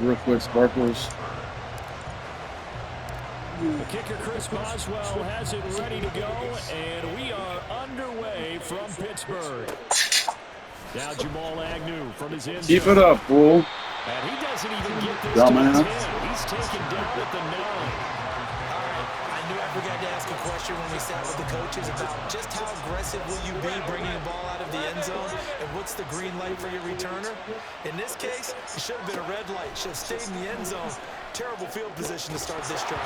real quick, Sparkles. The kicker, Chris Boswell, has it ready to go, and we are underway from Pittsburgh. Now Jamal Agnew from his end zone. Keep it up, fool. And he doesn't even get this Dumbass. to the 10. He's taken down at the 9. All right, I knew I forgot to ask a question when we sat with the coaches about just how aggressive will you be bringing the ball out of the end zone, and what's the green light for your returner? In this case, it should have been a red light. Should have stayed in the end zone. Terrible field position to start this drive.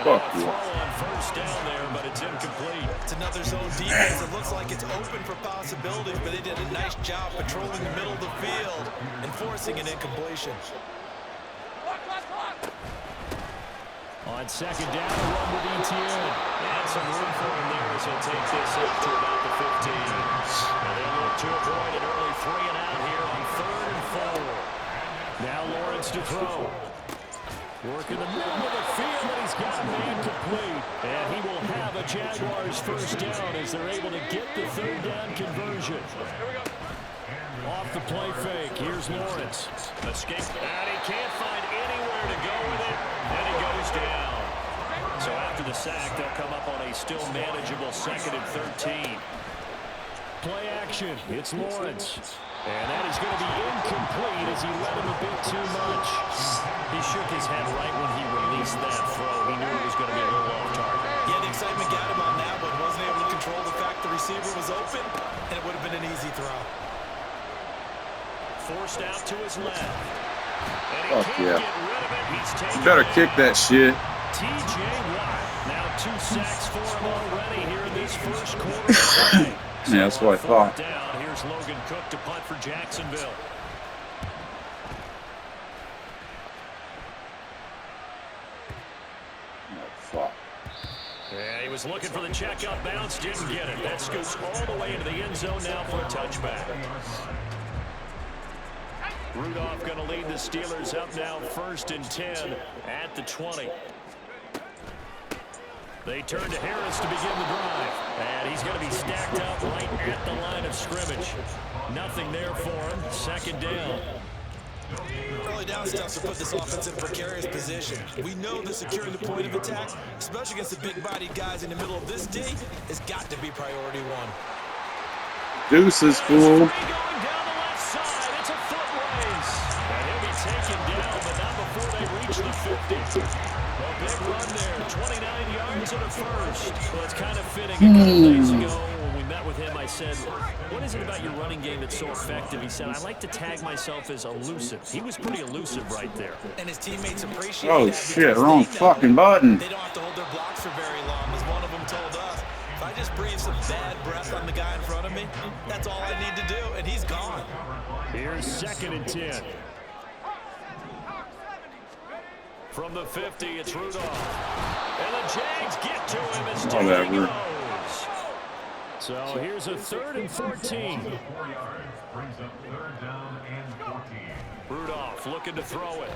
Throw on first down there, but it's incomplete. It's another zone defense. It looks like it's open for possibilities, but they did a nice job patrolling the middle of the field and forcing an incompletion. On second down, a run with Etienne. And some room for him there as he'll take this up to about the 15. And they'll look to avoid an early 3 and out here on 3rd and 4. Now Lawrence to throw. Working the middle of the field, and he's got a man complete. And he will have a Jaguars first down as they're able to get the 3rd down conversion. Off the play fake, here's Lawrence. Escape, and he can't find anywhere to go with it, and he goes down. So after the sack, they'll come up on a still manageable 2nd and 13. Play action, it's Lawrence. And that is going to be incomplete as he let him a bit too much. He shook his head right when he released that throw. He knew it was going to be a little off target. Yeah, the excitement got him on that one. Wasn't able to control the fact the receiver was open, and it would have been an easy throw. Forced out to his left. And he Fuck can't yeah. get rid of it. He's taken You better kick that shit. T.J. Watt. Now 2 sacks for him already here in this first quarter of play. Yeah, that's what I thought. Down. Here's Logan Cook to punt for Jacksonville. Oh, fuck. Yeah, he was looking for the check-up bounce, didn't get it. That scoots all the way into the end zone now for a touchback. Rudolph going to lead the Steelers up now 1st and 10 at the 20. They turn to Harris to begin the drive. And he's going to be stacked up right at the line of scrimmage. Nothing there for him. 2nd down. Early down steps to put this offense in a precarious position. We know that securing the point of attack, especially against the big-bodied guys in the middle of this D, has got to be priority 1. Deuces, fool. Going down the left side. It's a foot race. And he'll be taken down, but not before they reach the 50. A big run there, 29 yards and a first. Well, it's kind of fitting. A couple days ago when we met with him, I said, what is it about your running game that's so effective? He said, I like to tag myself as elusive. He was pretty elusive right there. And his teammates appreciate Oh, that shit. because Wrong they know fucking button. they don't have to hold their blocks for very long, as one of them told us. If I just breathe some bad breath on the guy in front of me, that's all I need to do, and he's gone. Here's 2nd and 10. From the 50, it's Rudolph. And the Jags get to him as down he goes. So here's a 3rd and 14. Rudolph looking to throw it.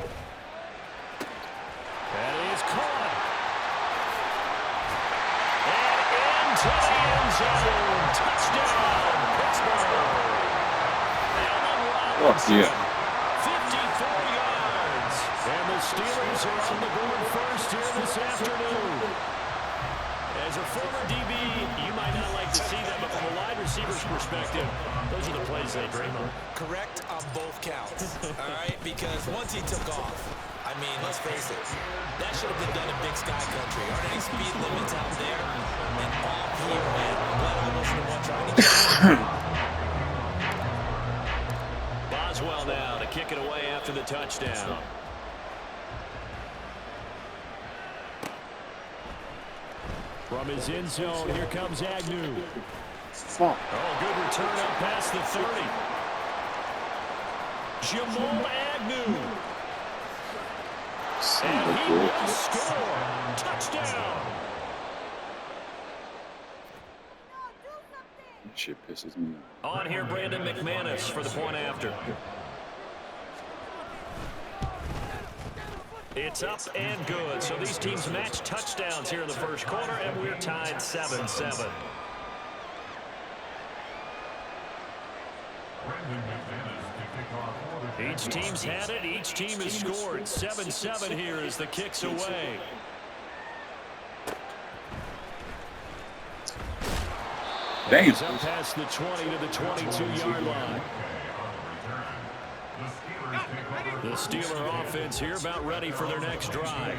And it is caught. And into the end zone. Touchdown, Pittsburgh. Fuck yeah. 54 yards. And the Steelers are on the board first here this afternoon. As a former DB, you might not like to see that, but from a wide receiver's perspective, those are the plays they dream of. Correct on both counts, all right? Because once he took off, I mean, let's face it, that should have been done in Big Sky Country. Aren't any speed limits out there? And off he went. Blood almost in one trying to get Boswell now to kick it away after the touchdown. From his end zone, here comes Agnew. Fuck. Oh, good return up past the 30. Jamal Agnew. And he will score. Touchdown. That shit pisses me off. On here, Brandon McManus for the point after. It's up and good. So these teams match touchdowns here in the first quarter, and we're tied 7-7. Each team's had it. Each team has scored. 7-7 here as the kick's away. Damn. He's up past the 20 to the 22-yard line. The Steeler offense here about ready for their next drive.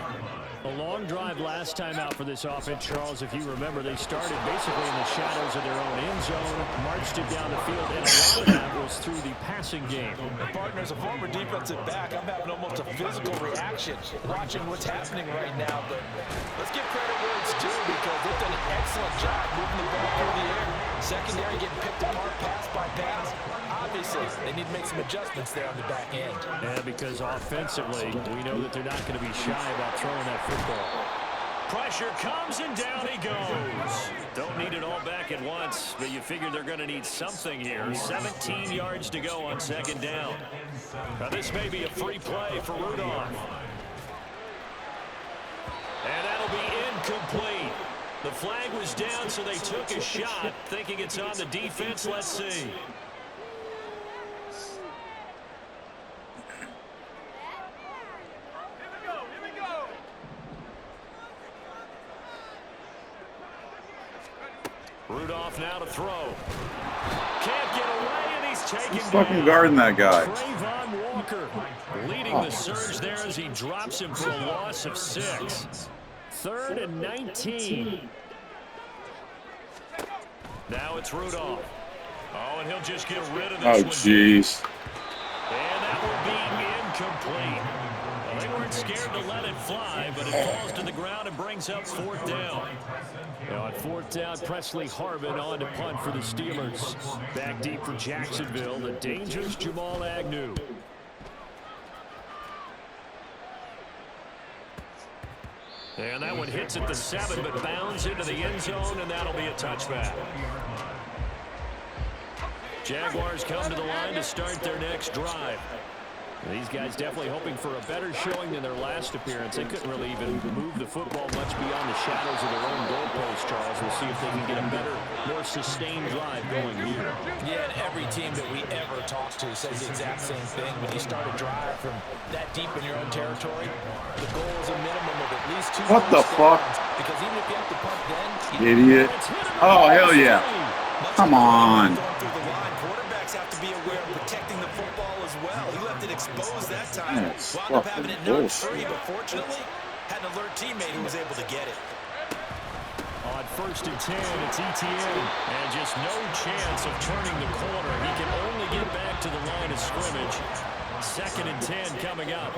A long drive last time out for this offense, Charles. If you remember, they started basically in the shadows of their own end zone, marched it down the field, and a lot of that was through the passing game. And partner, as a former defensive back, I'm having almost a physical reaction watching what's happening right now. But let's give credit where it's due because they've done an excellent job moving the ball through the air. Secondary getting picked apart pass by pass. Obviously, they need to make some adjustments there on the back end. Yeah, because offensively, we know that they're not going to be shy about throwing that football. Pressure comes and down he goes. Don't need it all back at once, but you figure they're going to need something here. 17 yards to go on second down. Now this may be a free play for Rudolph. And that'll be incomplete. The flag was down, so they took a shot, thinking it's on the defense. Let's see. Rudolph now to throw. Can't get away, and he's taken He's fucking guarding that guy. Trayvon Walker leading the surge there as he drops him for a loss of 6. 3rd and 19. Now it's Rudolph. Oh, and he'll just get rid of this Oh, one. jeez. And that will be incomplete. Well, they weren't scared to let it fly, but it falls to the ground and brings up 4th down. Now on 4th down, Presley Harvin on to punt for the Steelers. Back deep for Jacksonville, the dangerous Jamal Agnew. And that one hits at the 7, but bounds into the end zone, and that'll be a touchback. Jaguars come to the line to start their next drive. These guys definitely hoping for a better showing than their last appearance. They couldn't really even move the football much beyond the shadows of their own goalpost, Charles. We'll see if they can get a better, more sustained drive going here. Yeah, and every team that we ever talk to says the exact same thing. When you start a drive from that deep in your own territory, the goal is a minimum of at least 2 What the fuck? Because even if you have to punt then, Idiot. Oh, hell yeah. Come on. through the line, quarterbacks have to be aware of protecting the football as well. He left it exposed that time. That's Wound up having it fucking knocked free, bullshit. but fortunately, had an alert teammate who was able to get it. On 1st and 10, it's ETN. And just no chance of turning the corner. He can only get back to the line of scrimmage. 2nd and 10 coming up.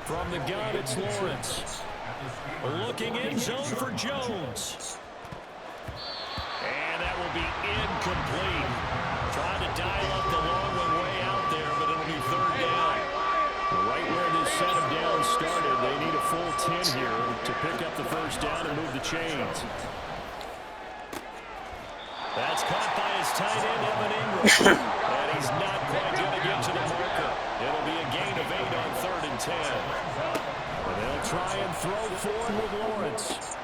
From the gun, it's Lawrence. Looking in zone for Jones. And that will be incomplete. Trying to dial up the long one way out there, but it'll be 3rd down. Right where this set of downs started, they need a full 10 here to pick up the 1st down and move the chains. That's caught by his tight end, Evan Ingram. And he's not quite going to get to the marker. It'll be a gain of 8 on 3rd and 10. And they'll try and throw forward with Lawrence.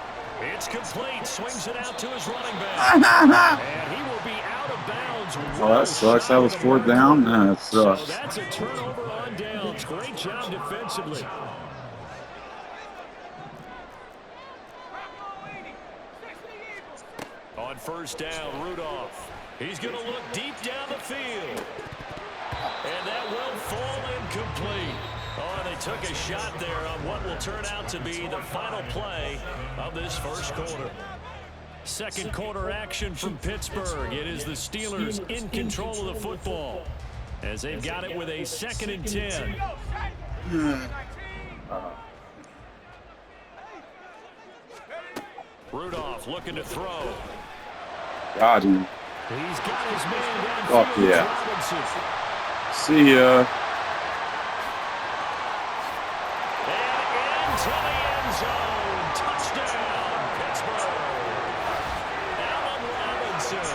It's complete. Swings it out to his running back. And he will be out of bounds. Oh, that sucks. That was 4th down. That So sucks. that's a turnover on downs. Great job defensively. On 1st down, Rudolph. He's going to look deep down the field. And that will fall incomplete. Oh, they took a shot there on what will turn out to be the final play of this 1st quarter. 2nd quarter action from Pittsburgh. It is the Steelers in control of the football as they've got it with a 2nd and 10. Rudolph looking to throw. Got him. He's got his man downfield. Fuck yeah. Robinson. See ya. And into the end zone. Touchdown, Pittsburgh. Allen Robinson.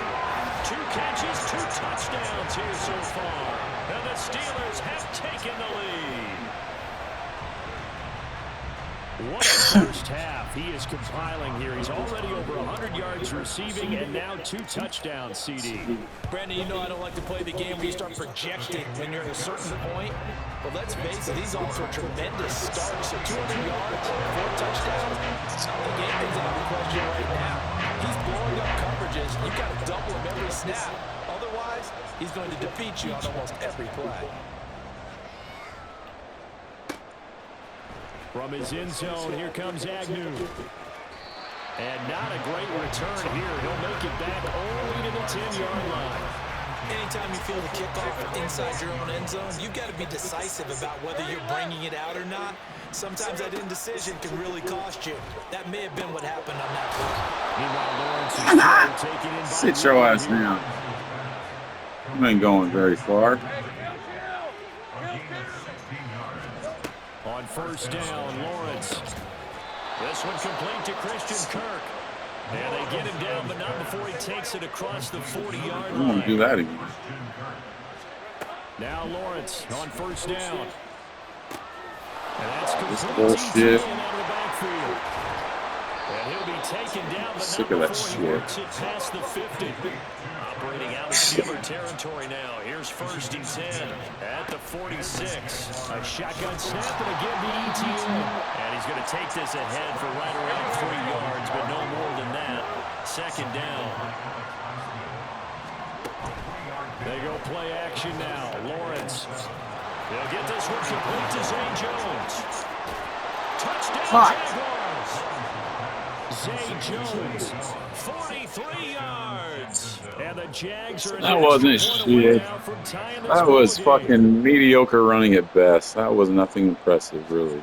2 catches, 2 touchdowns here so far. And the Steelers have taken the lead. What a first half. half. He is compiling here. He's already over 100 yards receiving and now 2 touchdowns, CD. Brandon, you know I don't like to play the game where you start projecting when you're at a certain point. But let's face it, these also are tremendous starts. So 200 yards, 4 touchdowns. The game is out of the question right now. He's blowing up coverages. You've got to double him every snap. Otherwise, he's going to defeat you on almost every play. From his end zone, here comes Agnew. And not a great return here. He'll make it back only to the 10-yard line. Anytime you feel the kickoff inside your own end zone, you've got to be decisive about whether you're bringing it out or not. Sometimes that indecision can really cost you. That may have been what happened on that play. Meanwhile, Lawrence is taken in by Sit your ass down. You ain't going very far. On first down, Lawrence. This one complete to Christian Kirk. And they get him down, but not before he takes it across the 40-yard line. I'm going to do that again. Now Lawrence on first down. And that's This complete bullshit. out of the backfield. And he'll be taken down, but Sick not of that before he shit. works it past the 50. Operating out of Steeler territory now. Here's first and 10 at the 46. A shotgun snap and again the ETN. And he's going to take this ahead for right around 3 yards, but no more than that. Second down. They go play action now. Lawrence. They'll get this one complete to Zay Jones. Touchdown Jaguars. Zay Jones, 43 yards. And the Jags are That wasn't shit. That was fucking mediocre running at best. That was nothing impressive, really.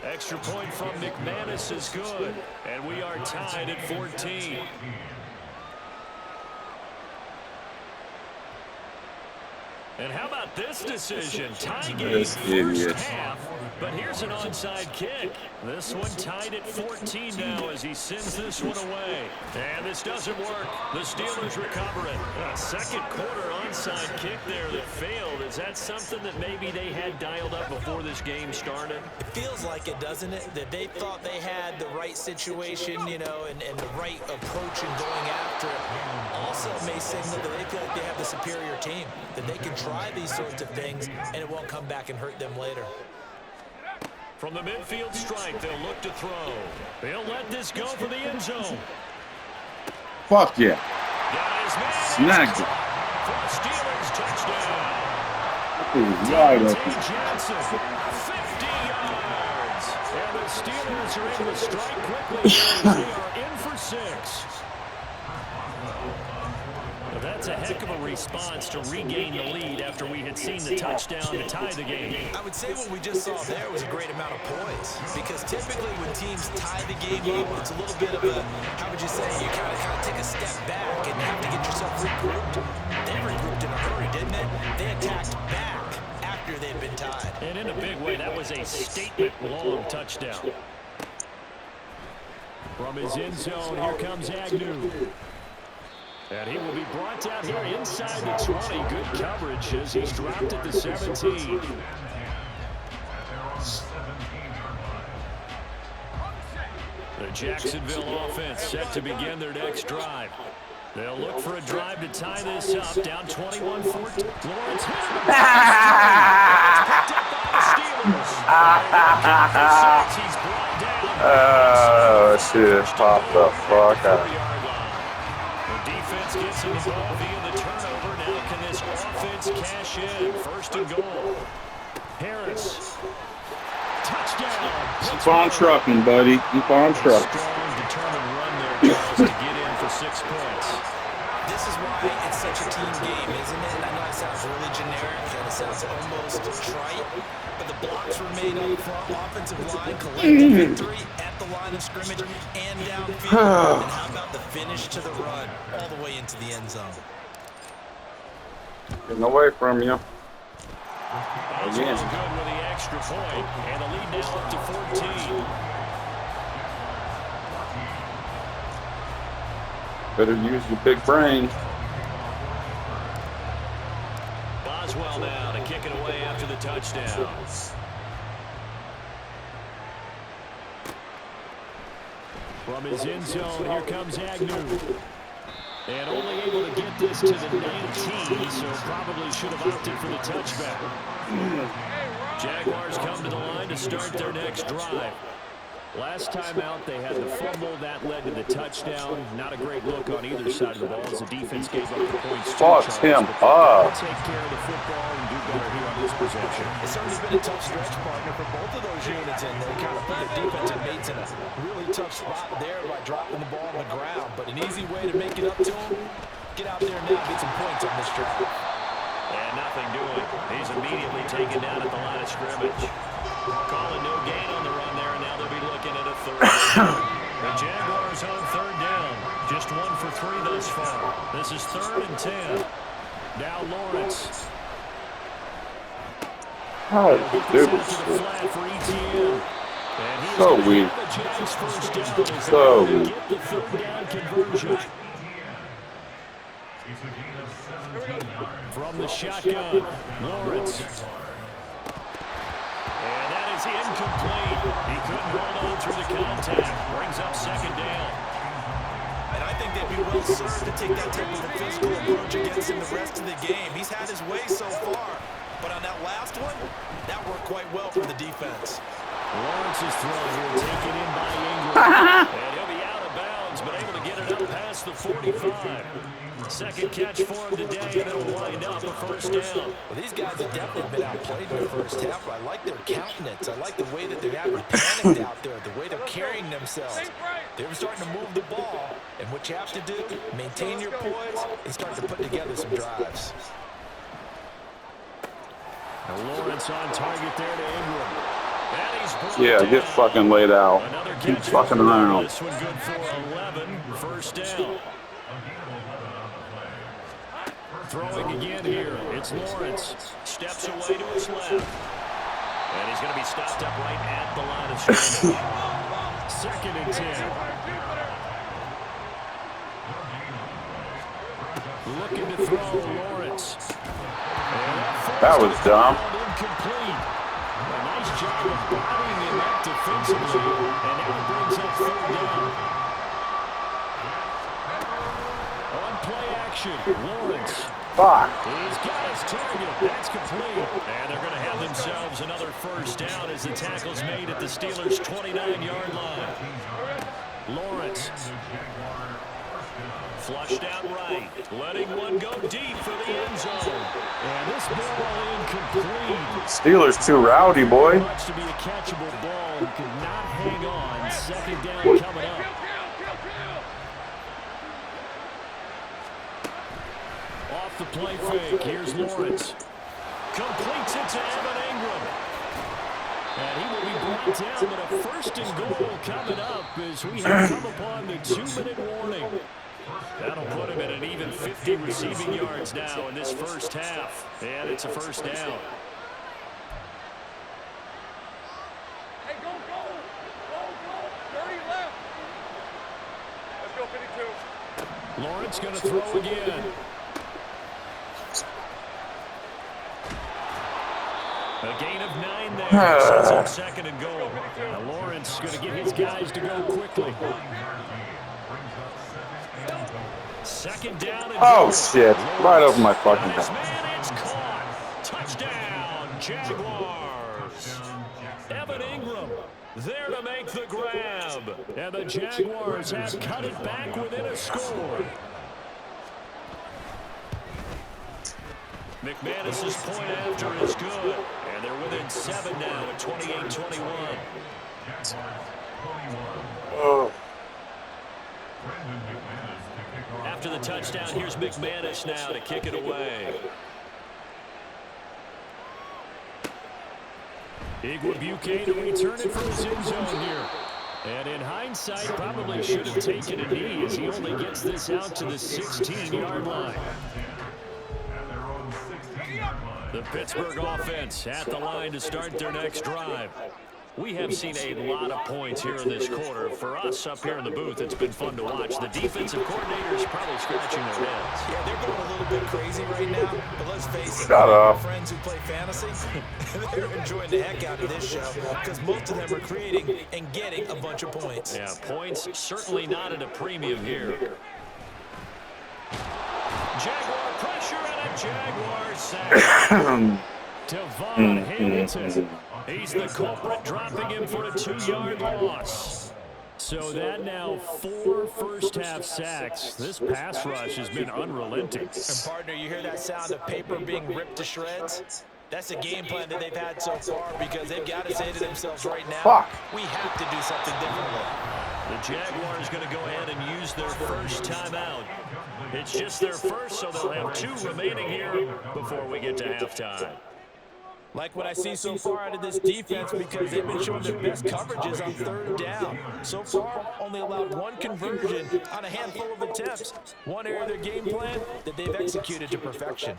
Extra point from McManus is good. And we are tied at 14. And how about this decision? Tie game first half, but here's an onside kick. This one tied at 14 now as he sends this one away. And this doesn't work. The Steelers recover it. A second quarter onside kick there that failed. Is that something that maybe they had dialed up before this game started? It feels like it, doesn't it? That they thought they had the right situation, you know, and the right approach in going after it. Also may signal that they feel like they have the superior team, that they can try these sorts of things and it won't come back and hurt them later. From the midfield strike, they'll look to throw. They'll let this go for the end zone. Fuck yeah. Snagged it. For a Steelers touchdown. Right T. open. Johnson, 50 yards. And the Steelers are able to strike quickly. They are in for 6. Well, that's a heck of a response to regain the lead after we had seen the touchdown to tie the game. I would say what we just saw there was a great amount of poise, because typically when teams tie the game up, it's a little bit of a, how would you say, you kind of take a step back and have to get yourself regrouped. They regrouped in a hurry, didn't they? They attacked back after they'd been tied. And in a big way, that was a statement-long touchdown. From his end zone, here comes Agnew. And he will be brought down here inside the 20. Good coverage as he's dropped at the 17. The Jacksonville offense set to begin their next drive. They'll look for a drive to tie this up. Down 21-14. Lawrence hit him. Oh, shit. Pop the fuck out. Defense gets in the ball via the turnover. Now can this offense cash in? First and goal. Harris. Touchdown. Keep on trucking, buddy. Keep on trucking. Strong, determined run there, Charles, to get in for 6 points. This is why it's such a team game, isn't it? And I know it sounds really generic and it sounds almost trite, but the blocks were made up front. Offensive line collected victory at the line of scrimmage and downfield. And how about the finish to the run all the way into the end zone? Getting away from you. That's good with the extra point, and the lead now up to 14. Better use your big brain. Boswell now to kick it away after the touchdown. From his end zone, here comes Agnew. And only able to get this to the 19, so probably should have opted for the touchback. Jaguars come to the line to start their next drive. Last time out, they had the fumble. That led to the touchdown. Not a great look on either side of the ball as the defense gave up the points. Fucked him up. Take care of the football and do better here on this possession. It's certainly been a tough stretch, partner, for both of those units, and they kind of put their defensive mates in a really tough spot there by dropping the ball on the ground. But an easy way to make it up to them, get out there now and get some points on this drive. And nothing doing. He's immediately taken down at the line of scrimmage. Calling no gain on the run there, and now they'll be looking at a third down. The Jaguars on third down. Just 1 for 3 thus far. This is 3rd and 10. Now Lawrence. Oh, stupid shit. So weak. So weak. Get the third down conversion. From the shotgun, Lawrence. And that is incomplete. He couldn't hold on through the contact. Brings up 2nd down. And I think they'd be well served to take that type of a physical approach against him the rest of the game. He's had his way so far. But on that last one, that worked quite well for the defense. Lawrence's throw here taken in by Ingram. And he'll be out of bounds, but able to get it up past the 45. Second catch for him today, and it'll wind up a 1st down. Well, these guys have definitely been outplayed in the first half. I like their countenance. I like the way that they're having panicked out there, the way they're carrying themselves. They were starting to move the ball, and what you have to do, maintain your poise and start to put together some drives. Now Lawrence on target there to Ingram. Yeah, get fucking laid out. Keep fucking around. This one good for 11, 1st down. Throwing again here. It's Lawrence. Steps away to his left. And he's going to be stopped up right at the line of scrimmage. 2nd and 10. Looking to throw Lawrence. That was dumb. Incomplete. A nice job of bodying him up defensively. And now it brings up 3rd down. On play action, Lawrence. Fuck. He's got his target. That's complete. And they're going to have themselves another 1st down as the tackle's made at the Steelers' 29-yard line. Lawrence. Flushed out right. Letting one go deep for the end zone. And this ball incomplete. Steelers too rowdy, boy. Much to be a catchable ball. He could not hang on. 2nd down coming up. Off the play fake. Here's Lawrence. Completes it to Evan Ingram. And he will be brought down, but a 1st and goal coming up as we have come upon the 2-minute warning. That'll put him at an even 50 receiving yards now in this 1st half. And it's a 1st down. Hey, go. 30 left. Let's go, 52. Lawrence going to throw again. A gain of 9 there. Sets up 2nd and goal. Now Lawrence going to get his guys to go quickly. 2nd down and Oh, shit. Right over my fucking head. Man, it's caught. Touchdown, Jaguars. Evan Ingram there to make the grab. And the Jaguars have cut it back within a score. McManus's point after is good. And they're within 7 now at 28-21. Oh. After the touchdown, here's McManus now to kick it away. Igwebuike to return it from his end zone here. And in hindsight, probably should have taken a knee as he only gets this out to the 16-yard line. The Pittsburgh offense at the line to start their next drive. We have seen a lot of points here in this quarter. For us up here in the booth, it's been fun to watch. The defensive coordinators probably scratching their heads. Yeah, they're going a little bit crazy right now, but let's face it, Shut up. friends who play fantasy, they're enjoying the heck out of this show because most of them are creating and getting a bunch of points. Yeah, points certainly not at a premium here. Jaguar pressure and a Jaguar sack. Devon Hamilton. He's the culprit, dropping him for a 2-yard loss. So that now 4 first-half sacks. This pass rush has been unrelenting. And partner, you hear that sound of paper being ripped to shreds? That's a game plan that they've had so far because they've got to say to themselves right now, we have to do something differently. The Jaguars going to go ahead and use their first timeout. It's just their first, so they'll have 2 remaining here before we get to halftime. Like what I see so far out of this defense because they've been showing their best coverages on 3rd down. So far, only allowed 1 conversion on a handful of attempts. One area of their game plan that they've executed to perfection.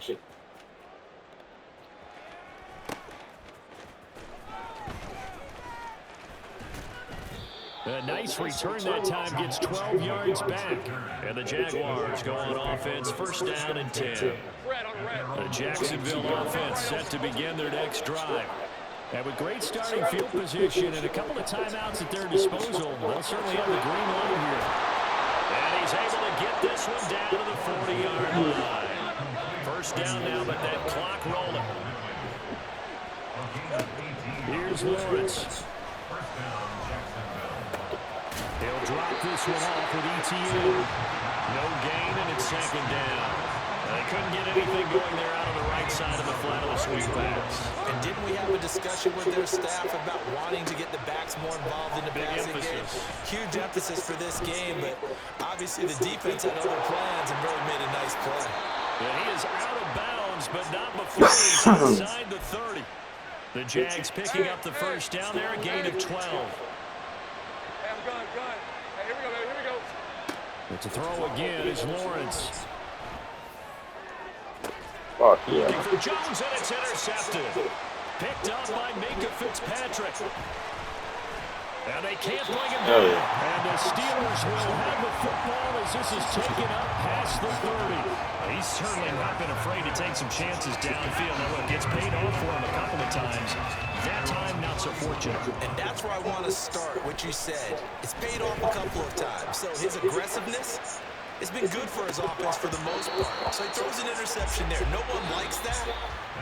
A nice return that time, gets 12 yards back. And the Jaguars go on offense, first down and 10. The Jacksonville offense set to begin their next drive. And with great starting field position and a couple of timeouts at their disposal, they'll certainly have the green light here. And he's able to get this one down to the 40-yard line. First down now, but that clock rolling. Here's Lawrence. He'll drop this one off with ETN. No gain, and it's 2nd down. They couldn't get anything going there out on the right side of the flat of the sweep backs. And didn't we have a discussion with their staff about wanting to get the backs more involved in the passing game? Huge emphasis for this game, but obviously the defense had other plans and really made a nice play. And he is out of bounds, but not before he's inside the 30. The Jags picking up the first down there, a gain of 12. Gun. Hey, here we go. It's a throw again is Lawrence. Fuck yeah. Looking for Jones, and it's intercepted. Picked up by Minka Fitzpatrick. And they can't bring him down. And the Steelers will have the football as this is taken up past the 30. He's certainly not been afraid to take some chances downfield. Now look, it's paid off for him a couple of times. That time, not so fortunate. And that's where I want to start, what you said. It's paid off a couple of times. So his aggressiveness has been good for his offense for the most part. So he throws an interception there. No one likes that,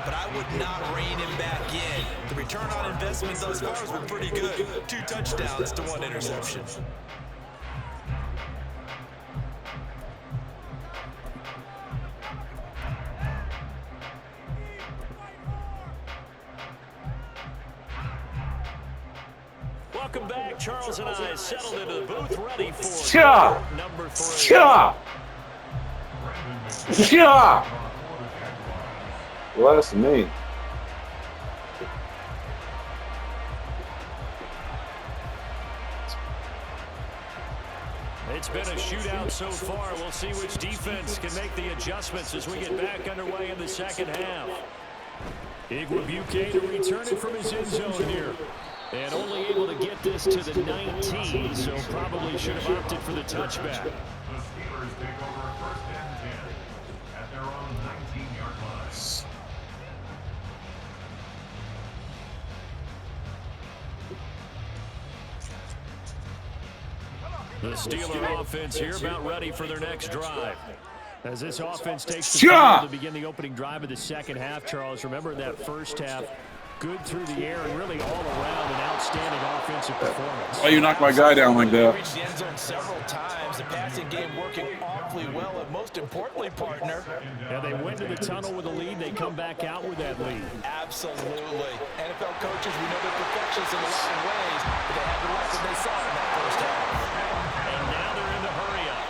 but I would not rein him back in. The return on investment thus far has been pretty good. 2 touchdowns to 1 interception. Welcome back. Charles and I settled into the booth, ready for number 3. Bless me. It's been a shootout so far. We'll see which defense can make the adjustments as we get back underway in the second half. Igwebuike to return it from his end zone here. And only able to get this to the 19, so probably should have opted for the touchback. The Steelers take over 1st and 10 at their own 19-yard line. The Steeler offense here about ready for their next drive. As this offense takes the field to begin the opening drive of the second half, Charles, remember that first half, good through the air and really all around an outstanding offensive performance. Why you knock my guy down like that? Reached the end zone several times. The passing game working awfully well, and most importantly, partner. Yeah, they went to the tunnel with a lead. They come back out with that lead. Absolutely. NFL coaches, we know they're perfectionists in a lot of ways, but they had to like what they saw in that first half. And now they're in the hurry-up.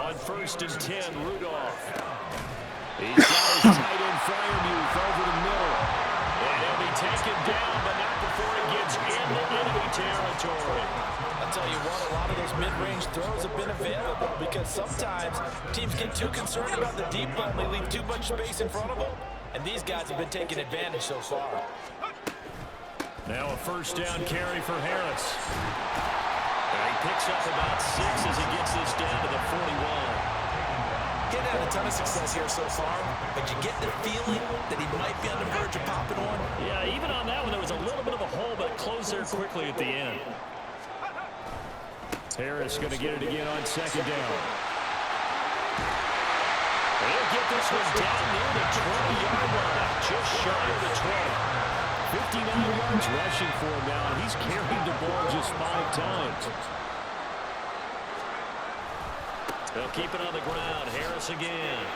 On 1st and 10, Rudolph. He's got his tight end Fryermuth over the middle. And he'll be taken down, but not before he gets into enemy territory. I'll tell you what, a lot of those mid-range throws have been available because sometimes teams get too concerned about the deep ball and they leave too much space in front of them. And these guys have been taking advantage so far. Now a first down carry for Harris. And he picks up about 6 as he gets this down to the 41. Getting had a ton of success here so far, but you get the feeling that he might be on the verge of popping one. Yeah, even on that one, there was a little bit of a hole, but it closed there quickly at the end. Harris going to get it again on second down. He'll get this one down near the 20-yard line, just shy of the 20. 59 yards rushing for him now, and he's carried the ball just 5 times. They'll keep it on the ground. Harris again.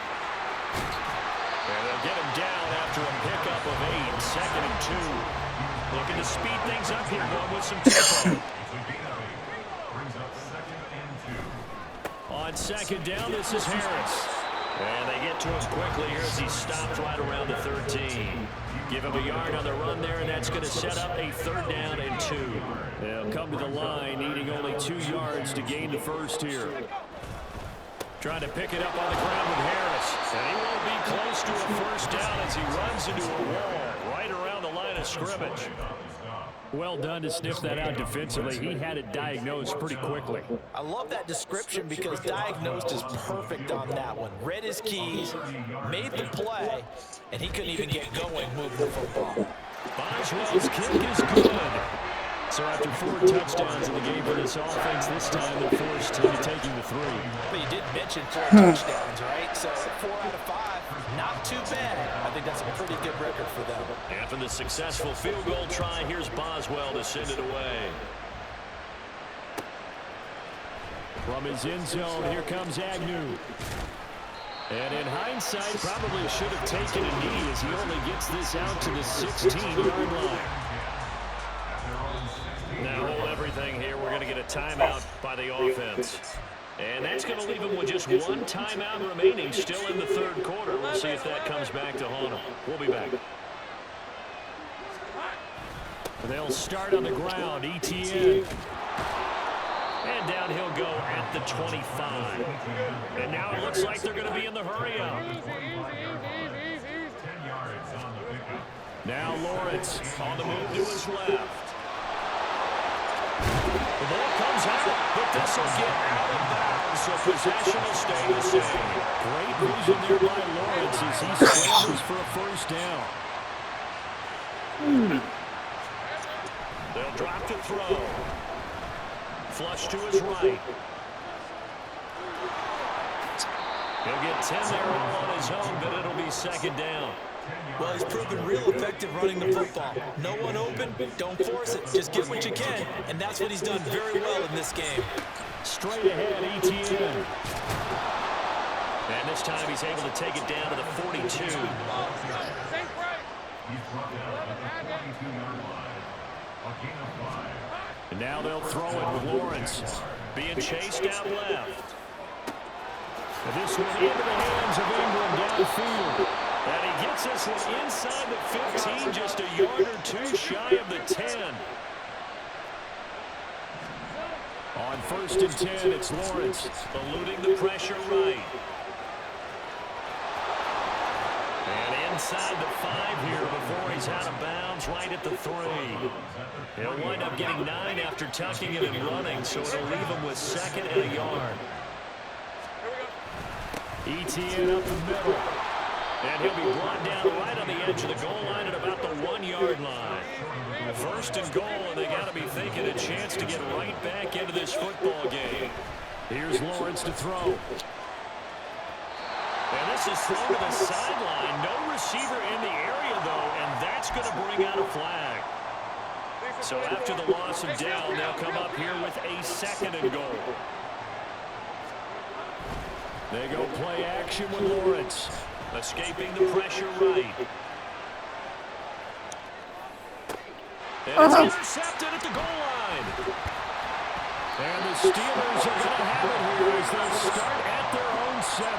And they'll get him down after a pickup of 8. 2nd and 2. Looking to speed things up here, going with some tempo. On second down, this is Harris. And they get to him quickly here as he stops right around the 13. Give him a yard on the run there, and that's going to set up a 3rd down and 2. They'll come to the line, needing only 2 yards to gain the first here. Trying to pick it up on the ground with Harris. And he won't be close to a first down as he runs into a wall right around the line of scrimmage. Well done to sniff that out defensively. He had it diagnosed pretty quickly. I love that description because diagnosed is perfect on that one. Read his keys, made the play, and he couldn't even get going moving the football. Boswell's kick is good. So after 4 touchdowns in the game for this offense, this time they're forced into taking the 3. But you did mention 4 touchdowns, right? So 4 out of 5, not too bad. I think that's a pretty good record for them. After the successful field goal try, here's Boswell to send it away. From his end zone, here comes Agnew. And in hindsight, probably should have taken a knee as he only gets this out to the 16-yard line. Now hold everything here. We're going to get a timeout by the offense. And that's going to leave him with just 1 timeout remaining still in the 3rd quarter. We'll see if that comes back to haunt him. We'll be back. They'll start on the ground. ETN. And down he'll go at the 25. And now it looks like they're going to be in the hurry up. Now Lawrence on the move to his left. The ball comes out, but this will get out of bounds, so possession will stay the same. Great vision there by Lawrence as he scrambles for a first down. They'll drop to throw. Flush to his right. He'll get 10 there all on his own, but it'll be 2nd down. Well, he's proven real effective running the football. No one open, don't force it. Just get what you can, and that's what he's done very well in this game. Straight ahead, ETN. And this time he's able to take it down to the 42. And now they'll throw it with Lawrence. Being chased out left. And this one into the hands of Ingram downfield. And he gets this one inside the 15, just a yard or 2 shy of the 10. On 1st and 10, it's Lawrence eluding the pressure right. And inside the 5 here before he's out of bounds right at the 3. He'll wind up getting 9 after tucking it and running, so it'll leave him with 2nd and a yard. ETN up the middle. And he'll be brought down right on the edge of the goal line at about the 1-yard line. 1st and goal, and they got to be thinking a chance to get right back into this football game. Here's Lawrence to throw. And this is thrown to the sideline. No receiver in the area, though, and that's going to bring out a flag. So after the loss of down, they'll come up here with a 2nd and goal. They go play action with Lawrence. Escaping the pressure right. And it's intercepted at the goal line. And the Steelers are going to have it here as they start at their own 7.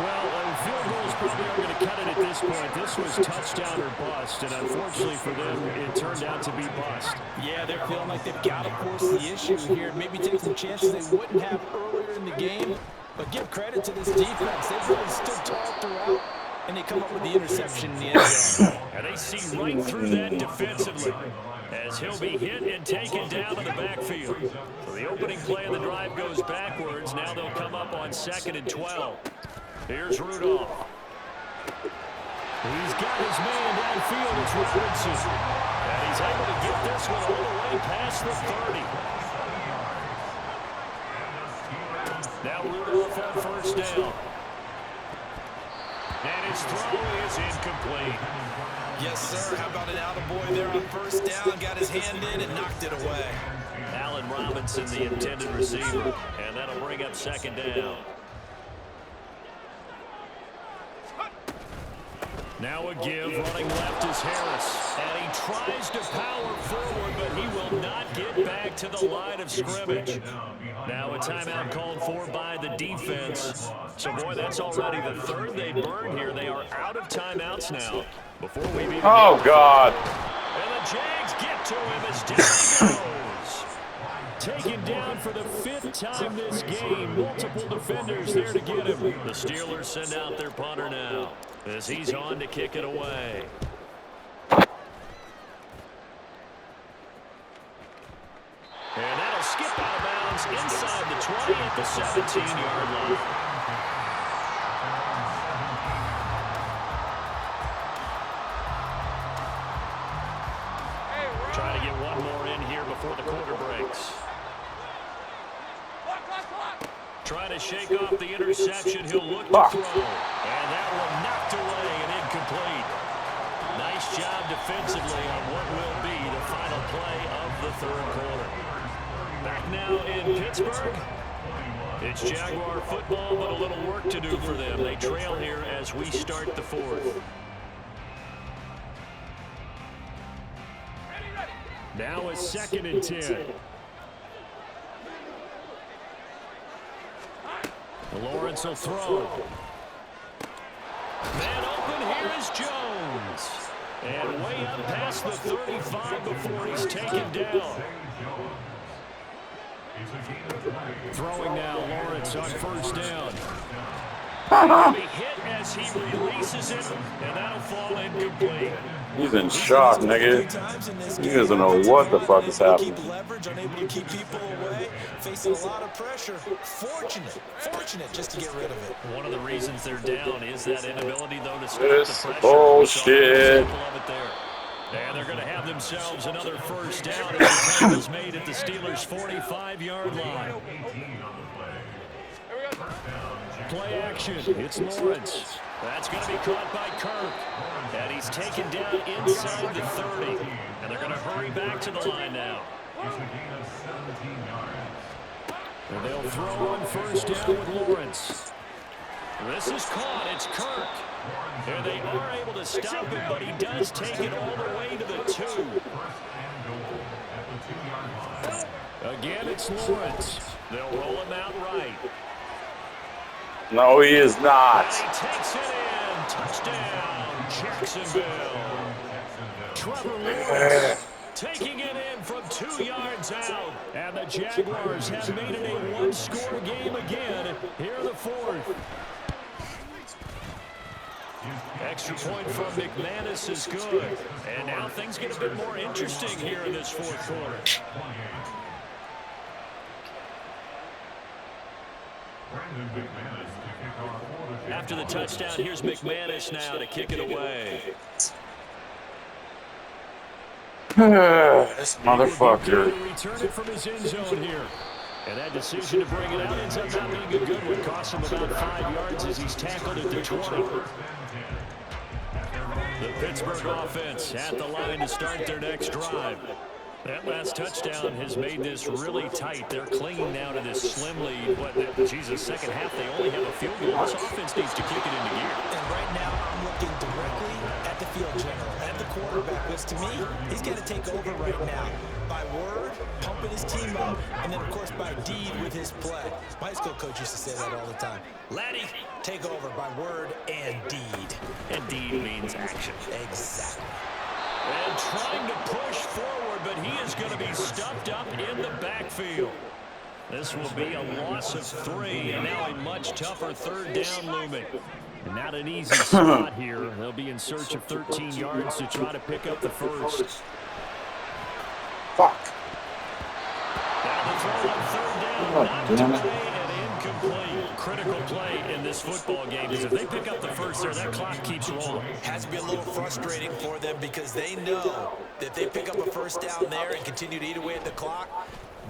Well, field goals probably aren't going to cut it at this point. This was touchdown or bust, and unfortunately for them, it turned out to be bust. Yeah, they're feeling like they've got to force the issue here. Maybe take some chances they wouldn't have earlier in the game. But give credit to this defense. They've really stood tall throughout. And they come up with the interception in the end zone. And they see right through that defensively as he'll be hit and taken down in the backfield. So the opening play of the drive goes backwards. Now they'll come up on 2nd and 12. Here's Rudolph. He's got his man downfield. It's Robinson. And he's able to get this one all the way past the 30. Now Rudolph on 1st down. And his throw is incomplete. Yes, sir. How about an attaboy there on 1st down? Got his hand in and knocked it away. Allen Robinson, the intended receiver. And that'll bring up 2nd down. Now a give, running left is Harris. And he tries to power forward, but he will not get back to the line of scrimmage. Now a timeout called for by the defense. So, boy, that's already the 3rd they burn here. They are out of timeouts now. Before we even God. And the Jags get to him as down he goes. Taken down for the 5th time this game. Multiple defenders there to get him. The Steelers send out their punter now as he's on to kick it away. And that'll skip out of bounds inside the 20 at the 17-yard line. Try to get one more in here before the quarter breaks. Trying to shake off the interception. He'll look to throw. And that one knocked away and incomplete. Nice job defensively on what will be the final play of the 3rd quarter. Back now in Pittsburgh. It's Jaguar football, but a little work to do for them. They trail here as we start the 4th. Now it's 2nd and 10. Lawrence will throw. Man open, here is Jones. And way up past the 35 before he's taken down. Throwing now, Lawrence on 1st down. He'll be hit as he releases it, and that'll fall incomplete. He's in shock, nigga. He doesn't know what the fuck is happening. Keep leverage, unable to keep people away, facing a lot of pressure. Fortunate just to get rid of it. One of the reasons they're down is that inability, though, to stop This the pressure. bullshit. And they're going to have themselves another 1st down as the tackle's made at the Steelers' 45-yard line. Play action. It's Lawrence. That's going to be caught by Kirk. And he's taken down inside the 30. And they're going to hurry back to the line now. And they'll throw on 1st down with Lawrence. This is caught. It's Kirk. And they are able to stop him, but he does take it all the way to the 2. Again, it's Lawrence. They'll roll him out right. No, he is not. And he takes it in. Touchdown, Jacksonville. Trevor Lawrence taking it in from 2 yards out. And the Jaguars have made it a one-score game again here in the 4th. Extra point from McManus is good. And now things get a bit more interesting here in this 4th quarter. After the touchdown, here's McManus now to kick it away. This motherfucker. Return it from his end zone here. And that decision to bring it out ends up not being a good one. Cost him about 5 yards as he's tackled at the 20. The Pittsburgh offense at the line to start their next drive. That last touchdown has made this really tight. They're clinging now to this slim lead. But, Jesus, second half, they only have a field goal. This offense needs to kick it into gear. And right now, I'm looking directly at the field general, at the quarterback, which to me, he's got to take over right now. By word, pumping his team up, and then, of course, by deed with his play. My high school coach used to say that all the time. Laddie, take over by word and deed. And deed means action. Exactly. And trying to push forward, but he is going to be stuffed up in the backfield. This will be a loss of 3, and now a much tougher 3rd down looming. Not an easy spot here. They'll be in search of 13 yards to try to pick up the first. Fuck. Now the throw on third down. Oh, damn it. And incomplete. Critical play in this football game because if they pick up the first there, that clock keeps rolling. Has to be a little frustrating for them because they know that if they pick up a first down there and continue to eat away at the clock,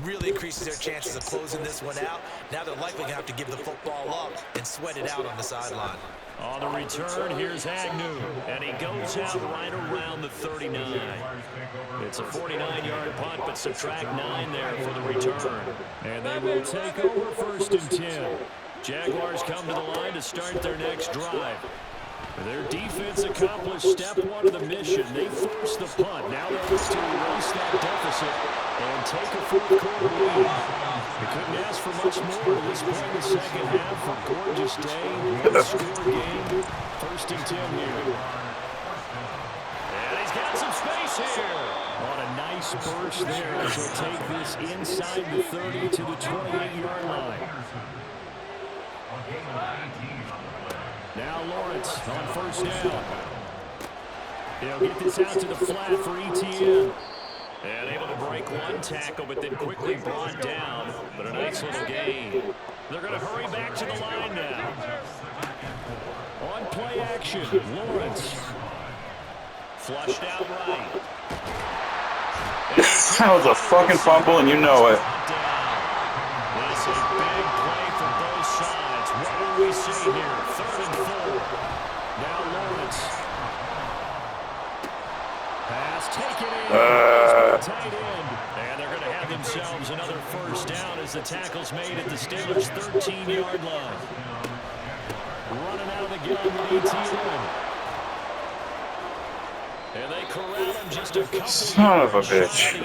really increases their chances of closing this one out. Now they're likely going to have to give the football up and sweat it out on the sideline. On the return, here's Agnew, and he goes out right around the 39. It's a 49-yard punt, but subtract 9 there for the return. And they will take over 1st and 10. Jaguars come to the line to start their next drive. Their defense accomplished step 1 of the mission. They forced the punt. Now they're looking to erase that deficit and take a 4th-quarter lead. They couldn't ask for much more at this point in the second half. A gorgeous day, one-score game. 1st and 10 here. And he's got some space here. On a nice burst there as he'll take this inside the 30 to the 28-yard line. Now Lawrence on 1st down. He'll get this out to the flat for ETN. And able to break one tackle, but then quickly brought down. But a nice little gain. They're going to hurry back to the line now. On play action, Lawrence. Flushed out right. That was a fucking fumble, and you know it. This is a big play for both sides. What will we see here? 3rd and 4. Now Lawrence. Pass taken in. Tight end. And they're going to have themselves another 1st down as the tackle's made at the Steelers' 13-yard line. Running out of the gun with ETN. And they corral him just a couple Son of a bitch.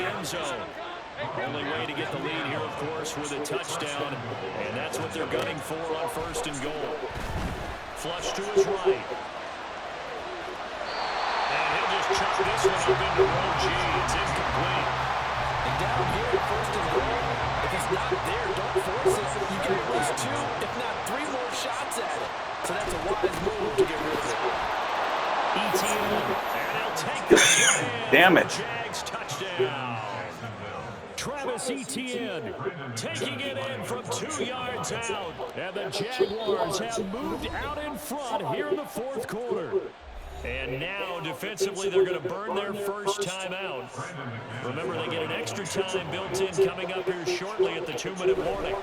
Only way to get the lead here, of course, with a touchdown. And that's what they're gunning for on 1st and goal. Flush to his right. And he'll just chuck this one up into row G. It's incomplete. And down here at 1st and goal, if it's not there, don't force it. You get at least 2, if not 3 more shots at it. So that's a wise move to get rid of it. ETN. Take the Damn it. Jags touchdown. Travis Etienne taking it in from 2 yards out. And the Jaguars have moved out in front here in the 4th quarter. And now, defensively, they're going to burn their first time out. Remember, they get an extra time built in coming up here shortly at the 2-minute warning.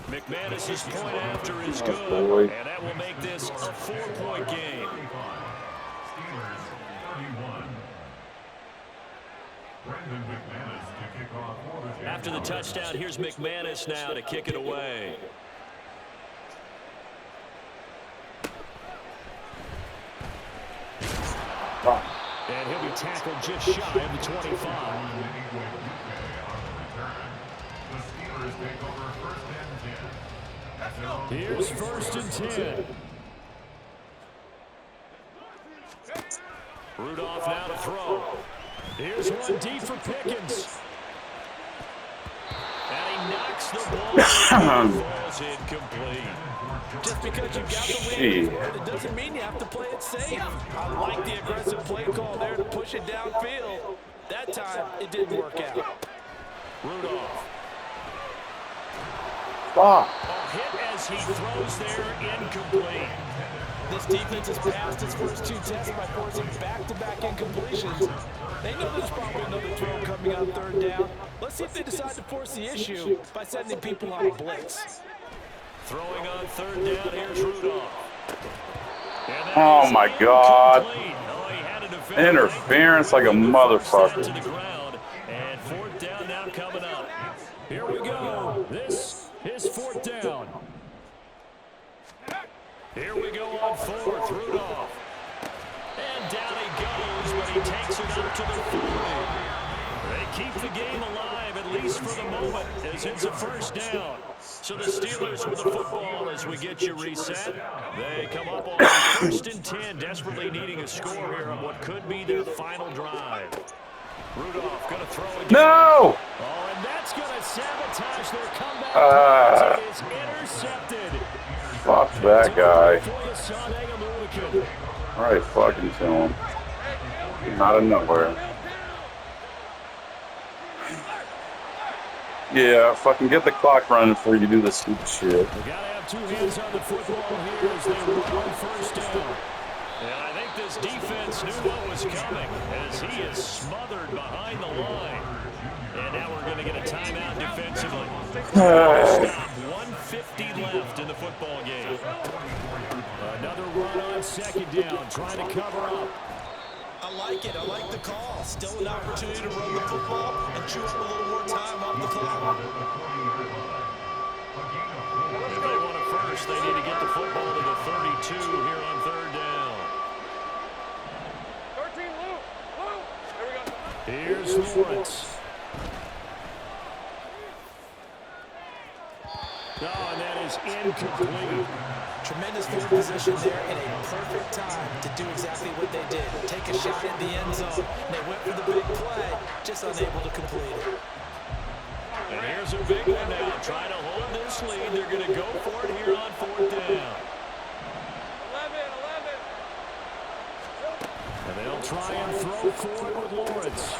McManus's point after is good, and that will make this a 4-point game. After the touchdown, here's McManus now to kick it away. And he'll be tackled just shy of the 25. Here's 1st and 10. Rudolph now to throw. Here's one deep for Pickens. And he knocks the ball. Falls incomplete. Just because you've got the lead, it doesn't mean you have to play it safe. I like the aggressive play call there to push it downfield. That time, it didn't work out. Rudolph. Fuck. A hit as he throws there, incomplete. This defense has passed its first 2 tests by forcing back-to-back incompletions. They know there's probably another throw coming on 3rd down. Let's see if they decide to force the issue by sending people on a blitz. Throwing on 3rd down, here's Rudolph. Oh my God. Interference like a motherfucker. To the ground, and 4th down now coming up. Here we go. This is 4th down. Here we go on 4th, Rudolph. And down he goes, but he takes it up to the 40. They keep the game alive, at least for the moment, as it's a 1st down. So the Steelers with the football as we get you reset. They come up on 1st and 10, desperately needing a score here on what could be their final drive. Rudolph going to throw again. No! Oh, and that's going to sabotage their comeback. It is intercepted. Fuck that guy. Alright, fucking kill him. Out of nowhere. Yeah, fucking get the clock running before you do this stupid shit. We gotta have two hands on the football here as they run on first down. And I think this defense knew what was coming as he is smothered behind the line. And now we're going to get a timeout defensively. Stop. 1:50 left in the football game. Another run on second down, trying to cover up. I like it. I like the call. Still an opportunity to run the football and chew up a little more time off the clock. If they want it first, they need to get the football to the 32 here on third down. 13, Luke. There we go. Here's Lawrence. Oh, and that is incomplete. Tremendous field position there and a perfect time to do exactly what they did. Take a shot at the end zone. They went for the big play, just unable to complete it. And here's a big one now. Trying to hold this lead. They're going to go for it here on fourth down. 11. And they'll try and throw for it with Lawrence.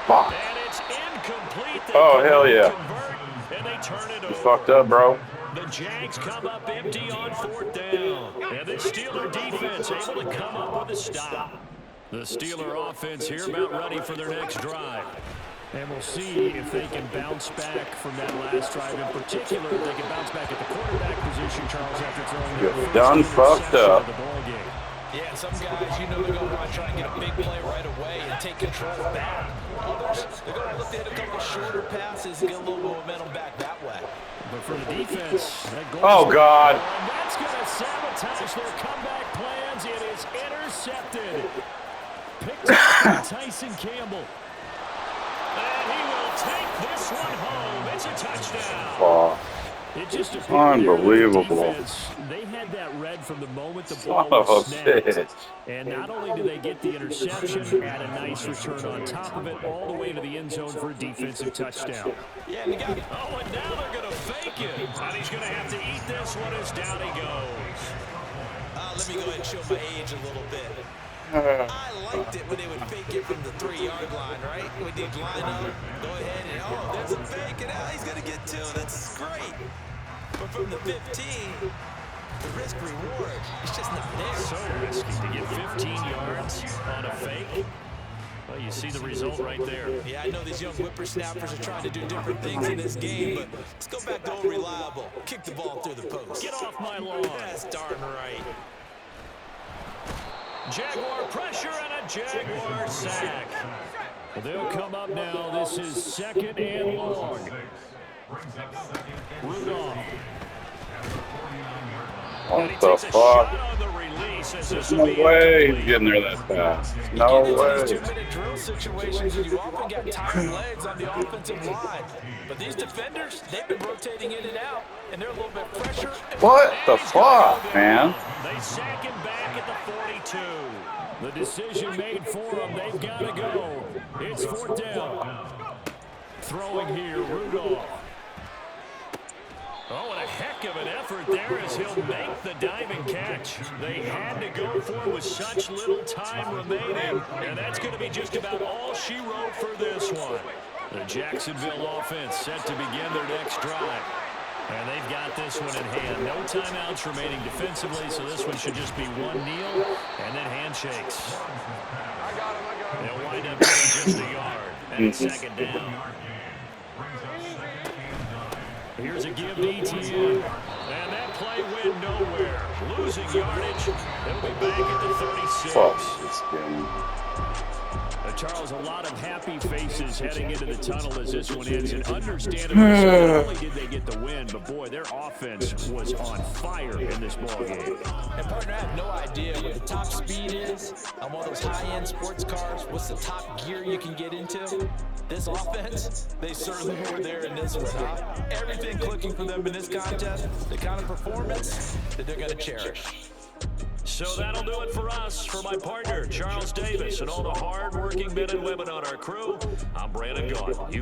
Fuck. And it's incomplete. Oh, hell yeah. And they turn it over. You fucked up, bro. The Jags come up empty on fourth down. And the Steeler defense able to come up with a stop. The Steeler offense here about ready for their next drive. And we'll see if they can bounce back from that last drive. In particular, if they can bounce back at the quarterback position, Charles, after throwing their first Done fucked interception up. of the ball game. Yeah, some guys, you know they're going to want to try and get a big play right away and take control back. Others, they're going to look to hit a couple shorter passes and get a little momentum back that way. But for the defense, that goal Oh, God. and that's going to sabotage their comeback plans. It is intercepted. Picked up by Tyson Campbell. And he will take this one home. It's a touchdown. Fuck. It just appeared Unbelievable. there that the defense, they had that read from the moment the Son ball of a was snapped. bitch. And not only did they get the interception, had a nice return on top of it, all the way to the end zone for a defensive touchdown. Yeah, and you got it. Oh, and now they're going to fake it. And he's going to have to eat this one as down he goes. Let me go ahead and show my age a little bit. I liked it when they would fake it from the 3-yard line, right? When they'd line up, go ahead and, oh, there's a fake, and now he's going to get two. That's great. But from the 15, the risk-reward, it's just not there. So risky to get 15 yards on a fake. Well, you see the result right there. Yeah, I know these young whippersnappers are trying to do different things in this game, but let's go back to old reliable. Kick the ball through the post. Get off my lawn. That's darn right. Jaguar pressure and a Jaguar sack. They'll come up now. This is second and long. Rudolph. What the fuck? There's no way he's getting there that fast. No way. These 2-minute drill situations, you often get tired legs on the offensive line. But these defenders, they've been rotating in and out, and they're a little bit fresher. What the fuck, man? They sack him back at the 42. The decision made for them. They've got to go. It's fourth down. Throwing here, Rudolph. Oh, and a heck of an effort there as he'll make the diving catch. They had to go for it with such little time remaining, and that's going to be just about all she wrote for this one. The Jacksonville offense set to begin their next drive. And they've got this one in hand. No timeouts remaining defensively, so this one should just be one kneel and then handshakes. They'll wind up getting just a yard. And it's second down. Here's a give to ETN. And that play went nowhere. Losing yardage. They'll be back at the 36. Fuck this game. Charles, a lot of happy faces heading into the tunnel as this one ends. And understandably, so not only did they get the win, but boy, their offense was on fire in this ball game. And partner, I have no idea what the top speed is on one of those high-end sports cars. What's the top gear you can get into? This offense, they certainly were there in this one, huh? Everything clicking for them in this contest, the kind of performance that they're going to cherish. So that'll do it for us. For my partner, Charles Davis, and all the hard-working men and women on our crew, I'm Brandon Gaudin.